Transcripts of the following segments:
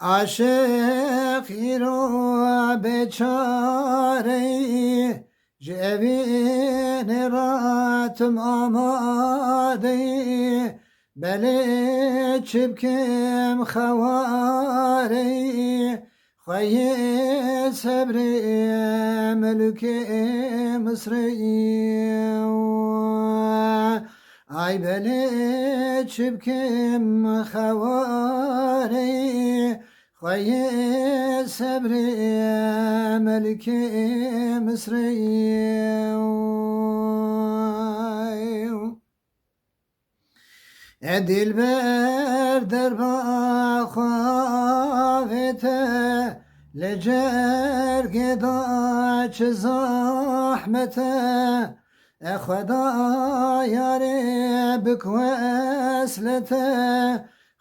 عاشق رو بیچاره جوین راتم آماده بله چبکم خواری خوی صبر ملک مصری ای بله چبکم خواری خوی صبر ملک مصری دل بر در با خواهته لجرگ دا چه زحمته خدا یاره بکوسلته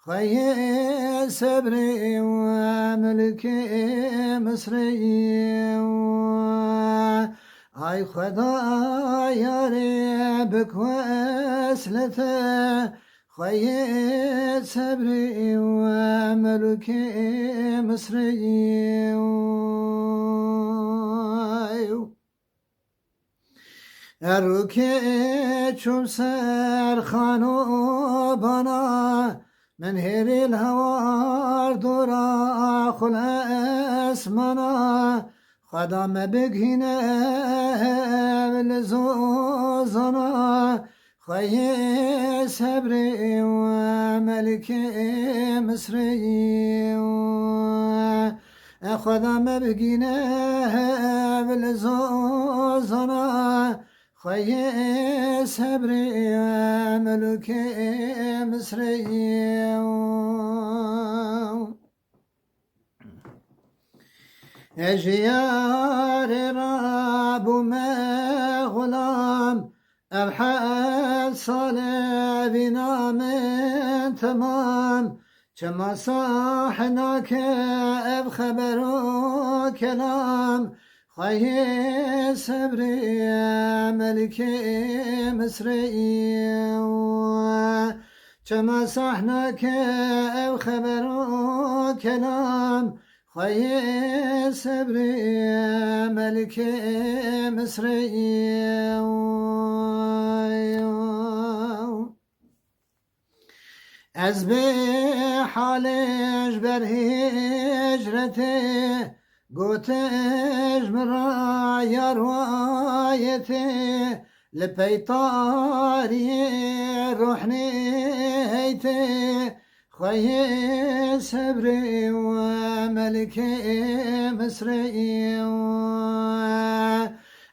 خوی صبر و ملک مصری ای خدا یاره بکوسلته خوی صبر و ملک مصری رو که چون سرخانو بنا من هر الهوار دورا خلاص منا خدا ما بگینه لزوزنا خوی صبر و ملک مصری خدا ما بگینه لزوزنا خوی صبر و ملک مصری اجیار رب و غلام ابحث صالح بنا من تمام چما صاحنا اب خبر و کلام خوی صبر ملک مصری چما صاحنا اب خبر و کلام خوی صبر ملک مصری از به حالش بر هجرته گوتش مرا یاروایته لپیطاری روح نیته خوی صبر و ملک مصری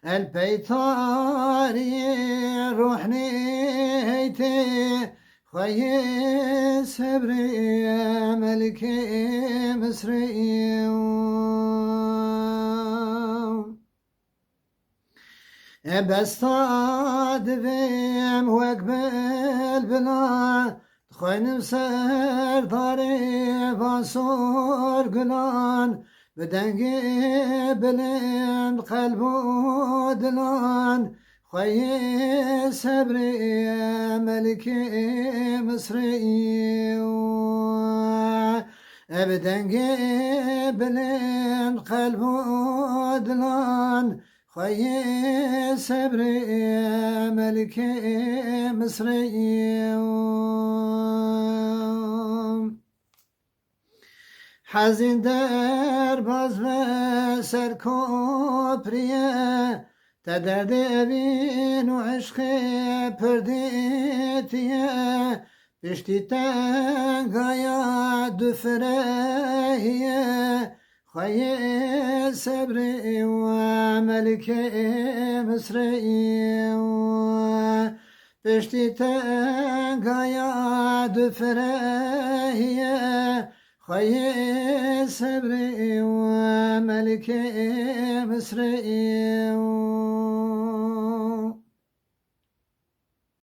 الپیطاری روح نیته خوی صبر ملک مصری بستاد بیم وقبل بلا خوینم سردار باسور گلان بدنگ بلند قلب و دلان خوی صبر ملک مصری بدنگ بلند قلب و دلان خوی صبر ملک مصری حزین در باز و سرکوپریه تا درد بین و عشق پردیتیه پشتی تنگایا دفرهیه خوی صبر و ملک مصری پشتی تنگایا دفرهیه خوی صبر و ملک مصری